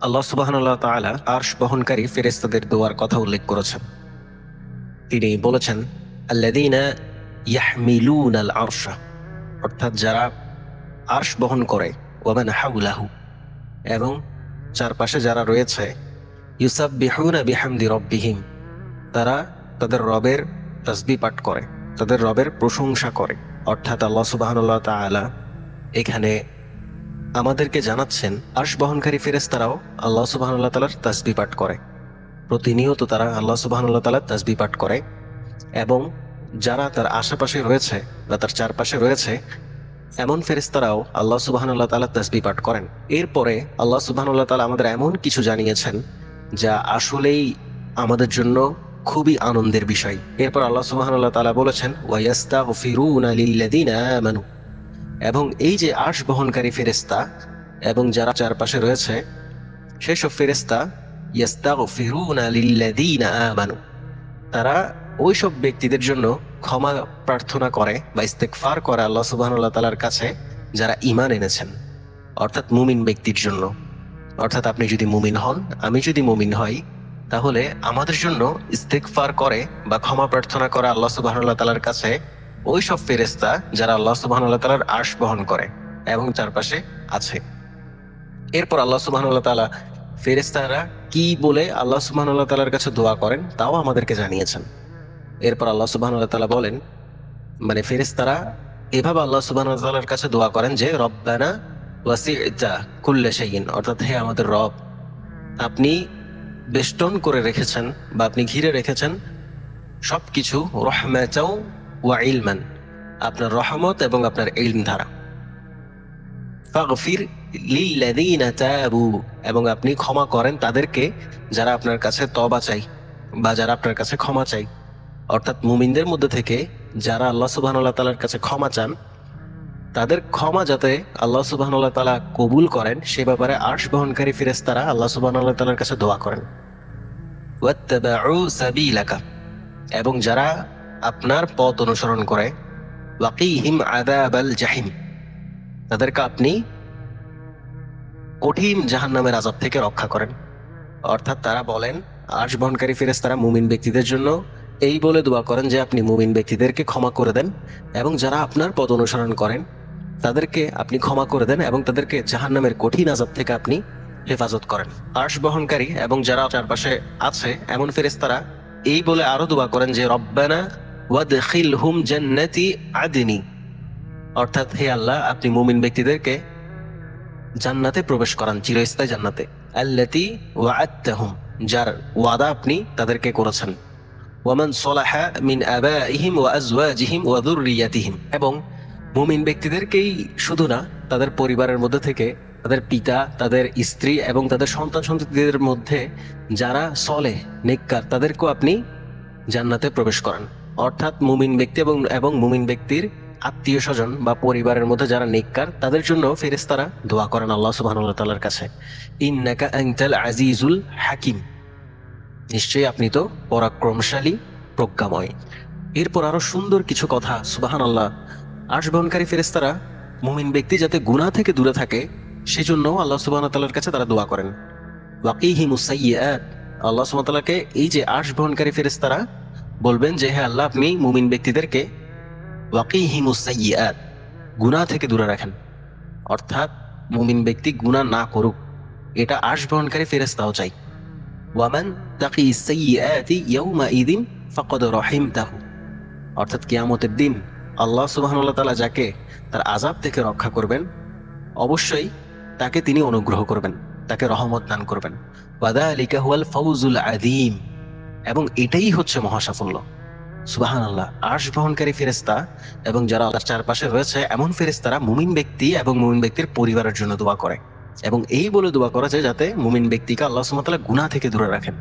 আল্লাহ সুবহানাহু ওয়া তাআলা আরশ বহনকারী ফেরেশতাদের দোয়ার কথা উল্লেখ করেছেন। তিনি বলেছেন, আল্লাযীনা ইয়াহমিলুনাল আরশা, অর্থাৎ যারা আরশ বহন করে, ওয়া মান হাওলাহু, এবং চারপাশে যারা রয়েছে, ইউসাব্বিহুনা বিহামদি রাব্বিহিম, তারা তাদের রবের তাসবিহ পাঠ করে, তাদের রবের প্রশংসা করে। অর্থাৎ আল্লাহ সুবহানাহু ওয়া তাআলা এখানে আমাদেরকে জানাচ্ছেন আরশ বহনকারী ফেরেশতারাও আল্লাহ সুবহানাহু ওয়া তাআলার তাসবিহ পাঠ করে। প্রতিনিয়ত তারা আল্লাহ সুবহানাহু ওয়া তাআলার তাসবিহ পাঠ করে, এবং যারা তার আশেপাশে রয়েছে বা তার চারপাশে রয়েছে এমন ফেরেশতারাও আল্লাহ সুবহানাহু ওয়া তাআলার তাসবিহ পাঠ করেন। এরপরে আল্লাহ সুবহানাহু ওয়া তাআলা আমাদের এমন কিছু জানিয়েছেন যা আসলেই আমাদের জন্য খুবই আনন্দের বিষয়। এরপর আল্লাহ সুবহানাহু ওয়া তাআলা বলেছেন, ওয়া ইস্তাগফিরুনা লিল্লাযীনা আমানু, এবং এই যে আরশ বহনকারী ফেরেশতা এবং যারা চারপাশে রয়েছে সেসব ফেরেশতা ইস্তাগফিরুনা লিল্লাযীনা আমানু, তারা ওই সব ব্যক্তিদের জন্য ক্ষমা প্রার্থনা করে বা ইস্তেগফার করে আল্লাহ সুবহানাহু ওয়া তাআলার কাছে যারা ঈমান এনেছেন, অর্থাৎ মুমিন ব্যক্তির জন্য। অর্থাৎ আপনি যদি মুমিন হন, আমি যদি মুমিন হই, তাহলে আমাদের জন্য ইস্তেগফার করে বা ক্ষমা প্রার্থনা করে আল্লাহ সুবহানাহু ওয়া তাআলার কাছে ওই সব ফেরেশতা যারা আল্লাহ সুবহানাহু ওয়া তাআলার আরশ বহন করে এবং চারপাশে আছে। এরপর আল্লাহ সুবহানাহু ওয়া তাআলা ফেরেশতারা কি বলে আল্লাহ সুবহানাহু ওয়া তাআলার কাছে দোয়া করেন তাও আমাদেরকে জানিয়েছেন। এরপর আল্লাহ সুবহানাহু ওয়া তাআলা বলেন, মানে ফেরেশতারা এভাবে আল্লাহ সুবহানাহু ওয়া তাআলার কাছে দোয়া করেন যে, রব্বানা ওয়াসি'তা কুল্লা শাইইন, অর্থাৎ হে আমাদের রব, আপনি বেষ্টন করে রেখেছেন বা আপনি ঘিরে রেখেছেন সবকিছু, রাহমাতাও ওয়া ইলমান, আপনার রহমত এবং আপনার ইলম দ্বারা। ফাগফির লিল্লাযীনা তাবু, এবং আপনি ক্ষমা করেন তাদেরকে যারা আপনার কাছে তওবা চাই বা যারা আপনার কাছে ক্ষমা চাই। অর্থাৎ মুমিনদের মধ্যে থেকে যারা আল্লাহ সুবহানাহু ওয়া তাআলার কাছে ক্ষমা চান, তাদের ক্ষমা যাতে আল্লাহ সুবহানাহু ওয়া তাআলা কবুল করেন সে ব্যাপারে আরশ বহনকারী ফেরেশতারা আল্লাহ সুবহানাহু ওয়া তাআলার কাছে দোয়া করেন। ওয়াত্তাবাউ সাবিলাকা, এবং যারা আপনার পথ অনুসরণ করে, ওয়াকিহিম আযাবাল জাহিম, তাদেরকে আপনি কঠিন জাহান্নামের আযাব থেকে রক্ষা করেন। অর্থাৎ তারা বলেন, আরশ বহনকারী ফেরেশতারা মুমিন ব্যক্তিদের জন্য এই বলে দোয়া করেন যে আপনি মুমিন ব্যক্তিদেরকে ক্ষমা করে দেন, এবং যারা আপনার পথ অনুসরণ করেন তাদেরকে আপনি ক্ষমা করে দেন এবং তাদেরকে জাহান্নামের কঠিন আযাব থেকে আপনি হেফাজত করেন। আরশ বহনকারী এবং যারা চারপাশে আছে এমন ফেরেশতারা এই বলে আরো দোয়া করেন যে, রব্বানা ওয়াদখিলহুম জান্নাতি আদনি, অর্থাৎ হে আল্লাহ, আপনি মুমিন ব্যক্তিদেরকে জান্নাতে প্রবেশ করান, চিরস্থায়ী জান্নাতে। আল্লাতী ওয়া'আদতাহুম, যার ওয়াদা আপনি তাদেরকে করেছেন। ওয়ামান সালাহা মিন আবাইহিম ওয়া আজওয়াজিহিম ওয়া যুররিয়াতিহিম, এবং মুমিন ব্যক্তিদেরকেই শুধু না, তাদের পরিবারের মধ্যে থেকে তাদের পিতা, তাদের স্ত্রী এবং তাদের সন্তান সন্ততিদের মধ্যে যারা সলেহ নেককার, তাদেরকেও আপনি জান্নাতে প্রবেশ করান। অর্থাৎ মুমিন ব্যক্তি এবং মুমিন ব্যক্তির আত্মীয় স্বজন বা পরিবারের মধ্যে যারা নেককার, তাদের জন্য ফেরেশতারা দোয়া করেন আল্লাহ সুবহানাহু ওয়া তাআলার কাছে, ইন্নাকা আনতাল আজিজুল হাকিম, নিশ্চয়ই আপনি তো পরাক্রমশালী, প্রজ্ঞাময়। এরপর আরো সুন্দর কিছু কথা, সুবহানাল্লাহ। আরশ বহনকারী ফেরেশতারা মুমিন ব্যক্তি যাতে গুনাহ থেকে দূরে থাকে সেজন্য আল্লাহ সুবহানাহু ওয়া তাআলার কাছে তারা দোয়া করেন। ওয়াকিহিমুস সাইয়্যাত, আল্লাহ সুবহানাহু ওয়া তাআলাকে এই যে আরশ বহনকারী ফেরেশতারা বলবেন যে, হে আল্লাহ, আপনি মুমিন ব্যক্তিদেরকে ওয়াকিহিমুস সাইয়্যাত, গুনাহ থেকে দূরে রাখেন। অর্থাৎ মুমিন ব্যক্তি গুনাহ না করুক, এটা আরশ বহনকারী ফেরেশতাও চাই। ওয়ামান তাকি সাইয়্যাতি ইয়াউমাইযিন ফাকাদ রাহিমতাহু, অর্থাৎ কিয়ামতের দিন আল্লাহ সুবহানাহু ওয়া তাআলা যাকে তার আযাব থেকে রক্ষা করবেন, অবশ্যই তাকে তিনি অনুগ্রহ করবেন, তাকে রহমত দান করবেন। ওয়াযালিকা হুয়াল ফাউজুল আযীম, এবং এটাই হচ্ছে মহাসাফল্য। সুবহানাল্লাহ। আরশ বহনকারী ফেরেশতা এবং যারা তার চারপাশে রয়েছে এমন ফেরেশতারা মুমিন ব্যক্তি এবং মুমিন ব্যক্তির পরিবারের জন্য দোয়া করে, এবং এই বলে দোয়া করা যায় যাতে মুমিন ব্যক্তিকে আল্লাহ সুবহানাহু ওয়া তাআলা গুনাহ থেকে দূরে রাখেন।